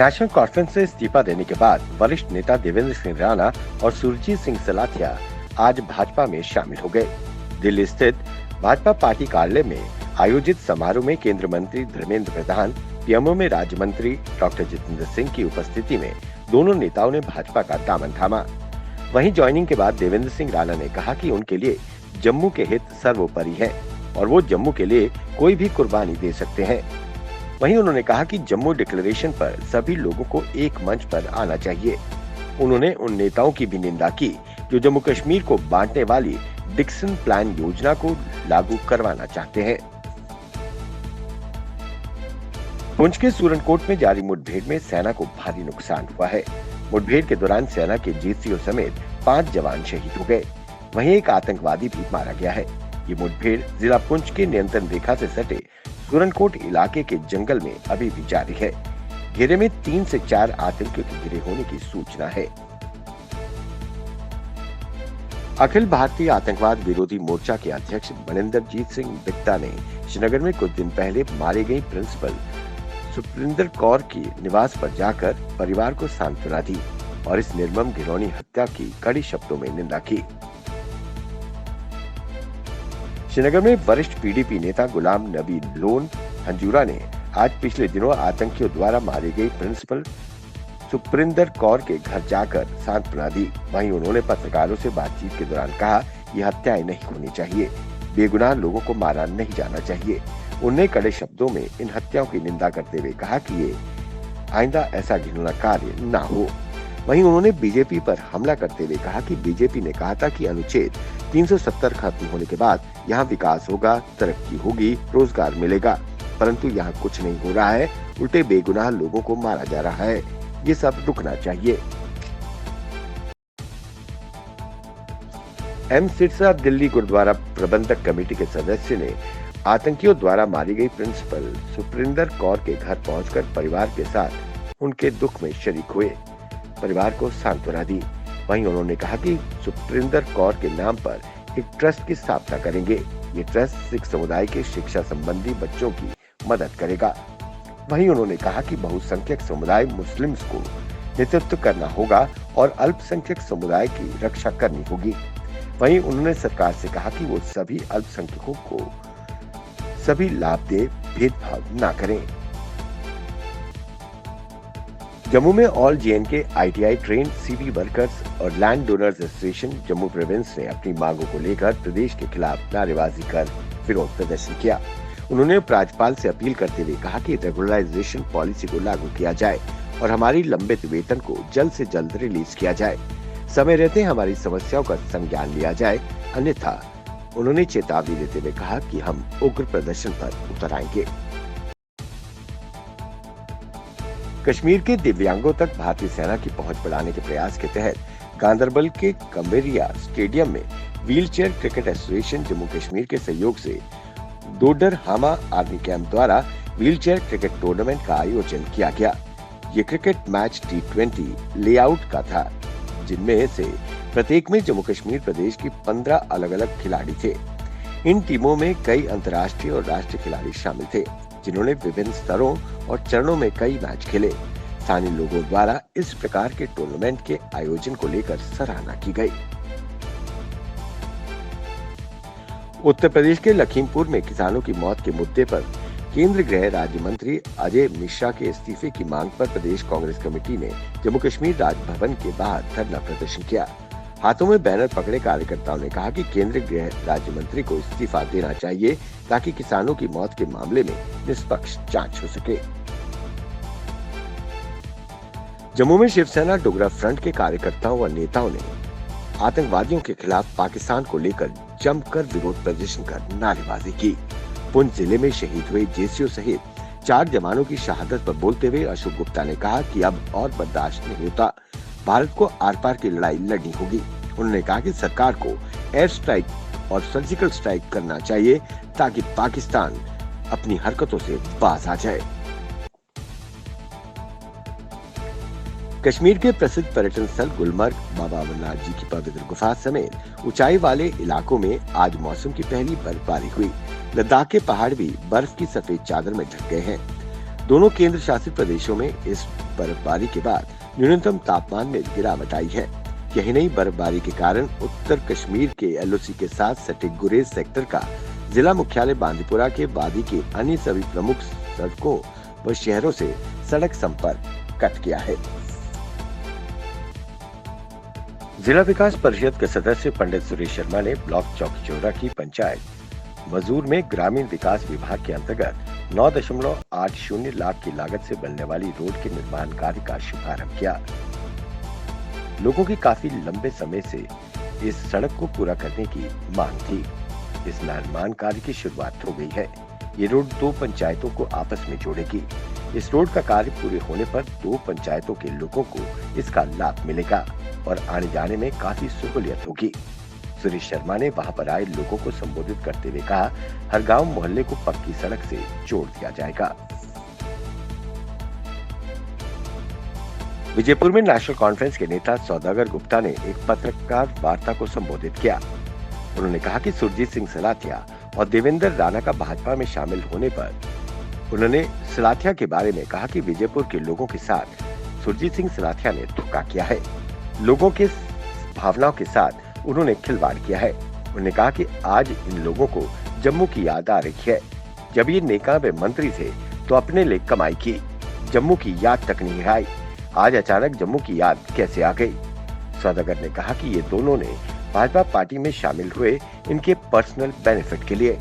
National conference से इस्तीफा देने के बाद वरिष्ठ नेता देवेंद्र सिंह राणा और सुरजीत सिंह सलाथिया आज भाजपा में शामिल हो गए। दिल्ली स्थित भाजपा पार्टी कार्यालय में आयोजित समारोह में केंद्रीय मंत्री धर्मेंद्र प्रधान, पीएमओ में राज्य मंत्री डॉक्टर जितेंद्र सिंह की उपस्थिति में दोनों नेताओं ने भाजपा का दामन थामा। वहीं ज्वाइनिंग के बाद देवेंद्र सिंह राणा ने कहा कि उनके लिए जम्मू के हित सर्वोपरि है और वो जम्मू के लिए कोई भी कुर्बानी दे सकते हैं। वहीं उन्होंने कहा कि जम्मू डिक्लेरेशन पर सभी लोगों को एक मंच पर आना चाहिए। उन्होंने उन नेताओं की भी निंदा की जो जम्मू कश्मीर को बांटने वाली डिक्सन प्लान योजना को लागू करवाना चाहते हैं। पुंछ के सूरनकोट में जारी मुठभेड़ में सेना को भारी नुकसान हुआ है। मुठभेड़ के दौरान सेना के जीसीओ समेत 5 जवान शहीद हो गए। वहीं एक आतंकवादी भी मारा गया है। ये मुठभेड़ जिला पुंछ के नियंत्रण रेखा से सटे सूरनकोट इलाके के जंगल में अभी भी जारी है। घेरे में 3 से 4 आतंकियों के घिरे होने की सूचना है। अखिल भारतीय आतंकवाद विरोधी मोर्चा के अध्यक्ष मनिंदरजीत सिंह बिट्टा ने श्रीनगर में कुछ दिन पहले मारे गई प्रिंसिपल सुप्रिंदर कौर की निवास पर जाकर परिवार को सांत्वना दी और इस निर्मम घिनौनी हत्या की कड़ी शब्दों में निंदा की। श्रीनगर में वरिष्ठ पीडीपी नेता गुलाम नबी लोन हंजूरा ने आज पिछले दिनों आतंकियों द्वारा मारी गई प्रिंसिपल सुप्रिंदर कौर के घर जाकर सांत्वना दी। वहीं उन्होंने पत्रकारों से बातचीत के दौरान कहा, ये हत्याएं नहीं होनी चाहिए, बेगुनाह लोगों को मारा नहीं जाना चाहिए। उन्होंने कड़े शब्दों में इन हत्याओं की निंदा करते हुए कहा कि ये आइंदा ऐसा घिनौना कार्य न हो। वहीं उन्होंने बीजेपी पर हमला करते हुए कहा कि बीजेपी ने कहा था कि अनुच्छेद 370 खत्म होने के बाद यहाँ विकास होगा, तरक्की होगी, रोजगार मिलेगा, परंतु यहाँ कुछ नहीं हो रहा है। उल्टे बेगुनाह लोगों को मारा जा रहा है। ये सब रुकना चाहिए। एम सिरसा दिल्ली गुरुद्वारा प्रबंधक कमेटी के सदस्य ने आतंकियों द्वारा मारी गई प्रिंसिपल सुप्रिंदर कौर के घर पहुंचकर परिवार के साथ उनके दुख में शरीक हुए, परिवार को सांत्वना दी। वहीं उन्होंने कहा कि सुप्रिंदर कौर के नाम पर एक ट्रस्ट की स्थापना करेंगे। ये ट्रस्ट सिख समुदाय के शिक्षा संबंधी बच्चों की मदद करेगा। वहीं उन्होंने कहा कि बहुसंख्यक समुदाय मुस्लिम्स को नेतृत्व करना होगा और अल्पसंख्यक समुदाय की रक्षा करनी होगी। वहीं उन्होंने सरकार से कहा कि वो सभी अल्पसंख्यकों को सभी लाभ दे, भेदभाव न करें। जम्मू में all JNK ITI train CV workers और land donors association Jammu province ने अपनी मांगों को लेकर प्रदेश के खिलाफ नारेबाजी कर विरोध प्रदर्शन किया। उन्होंने उपराज्यपाल से अपील करते हुए कहा कि रेगुलराइजेशन पॉलिसी को लागू किया जाए और हमारी लंबित वेतन को जल्द से जल्द रिलीज किया जाए। समय रहते हमारी समस्याओं का संज्ञान लिया जाए, अन्यथा उन्होंने चेतावनी देते हुए कहा कि हम उग्र प्रदर्शन पर उतर आएंगे। कश्मीर के दिव्यांगों तक भारतीय सेना की पहुंच बढ़ाने के प्रयास के तहत गांदरबल के कम्बेरिया स्टेडियम में wheelchair cricket association Jammu Kashmir के सहयोग से डोडर हामा आर्मी कैंप द्वारा व्हीलचेयर क्रिकेट टूर्नामेंट का आयोजन किया गया। ये क्रिकेट मैच T20 लेआउट का था, जिनमें से प्रत्येक में जम्मू कश्मीर प्रदेश की 15 अलग अलग खिलाड़ी थे। इन टीमों में कई अंतर्राष्ट्रीय और राष्ट्रीय खिलाड़ी शामिल थे, जिन्होंने विभिन्न स्तरों और चरणों में कई मैच खेले। स्थानीय लोगों द्वारा इस प्रकार के टूर्नामेंट के आयोजन को लेकर सराहना की गई। उत्तर प्रदेश के लखीमपुर में किसानों की मौत के मुद्दे पर केंद्रीय गृह राज्य मंत्री अजय मिश्रा के इस्तीफे की मांग पर प्रदेश कांग्रेस कमेटी ने जम्मू कश्मीर राजभवन के बाहर धरना प्रदर्शन किया। हाथों में बैनर पकड़े कार्यकर्ताओं ने कहा कि केंद्रीय गृह राज्य मंत्री को इस्तीफा देना चाहिए ताकि किसानों की मौत के मामले में निष्पक्ष जांच हो सके। जम्मू में शिवसेना डोगरा फ्रंट के कार्यकर्ताओं व नेताओं ने आतंकवादियों के खिलाफ पाकिस्तान को लेकर जमकर विरोध प्रदर्शन कर नारेबाजी की। पुंछ जिले में शहीद हुए जेसीओ सहित 4 जवानों की शहादत पर बोलते हुए अशोक गुप्ता ने कहा कि अब और बर्दाश्त नहीं होता, भारत को आर पार की लड़ाई लड़नी होगी। उन्होंने कहा कि सरकार को एयर स्ट्राइक और सर्जिकल स्ट्राइक करना चाहिए ताकि पाकिस्तान अपनी हरकतों से बाज आ जाए। कश्मीर के प्रसिद्ध पर्यटन स्थल गुलमर्ग, बाबा अमरनाथ जी की पवित्र गुफा समेत ऊंचाई वाले इलाकों में आज मौसम की पहली बर्फबारी हुई। लद्दाख के पहाड़ भी बर्फ की सफेद चादर में ढक गए हैं। दोनों केंद्र शासित प्रदेशों में इस बर्फबारी के बाद न्यूनतम तापमान में गिरावट आई है। यही नहीं, बर्फबारी के कारण उत्तर कश्मीर के एलओसी के साथ सटे गुरेज सेक्टर का जिला मुख्यालय बांदीपुरा के वादी के अन्य सभी प्रमुख सड़कों व शहरों से सड़क संपर्क कट गया है। जिला विकास परिषद के सदस्य पंडित सुरेश शर्मा ने ब्लॉक चौकीचौरा की पंचायत मजूर में ग्रामीण विकास विभाग के अंतर्गत 9.80 लाख की लागत से बनने वाली रोड के निर्माण कार्य का शुभारंभ किया। लोगों की काफी लंबे समय से इस सड़क को पूरा करने की मांग थी। इस निर्माण कार्य की शुरुआत हो गई है। ये रोड 2 पंचायतों को आपस में जोड़ेगी। इस रोड का कार्य पूरे होने पर 2 पंचायतों के लोगों को इसका लाभ मिलेगा और आने जाने में काफी सहूलियत होगी। सुरेश शर्मा ने वहां पर आए लोगों को संबोधित करते हुए कहा, हर गांव मोहल्ले को पक्की सड़क से जोड़ दिया जाएगा। विजयपुर में नेशनल कॉन्फ्रेंस के नेता सौदागर गुप्ता ने एक पत्रकार वार्ता को संबोधित किया। उन्होंने कहा कि सुरजीत सिंह सलाथिया और देवेंद्र राणा का भाजपा में शामिल होने पर उन्होंने सलाथिया के बारे में कहा कि विजयपुर के लोगों के साथ सुरजीत सिंह सलाथिया ने धोखा किया है। लोगों के भावनाओं के साथ उन्होंने खिलवाड़ किया है। उन्होंने कहा कि आज इन लोगों को जम्मू की याद आ रही है। जब ये नेकाब मंत्री थे तो अपने लिए कमाई की, जम्मू की याद तक नहीं आई। आज अचानक जम्मू की याद कैसे आ गई? सौदागर ने कहा कि ये दोनों ने भाजपा पार्टी में शामिल हुए इनके पर्सनल बेनिफिट के लिए।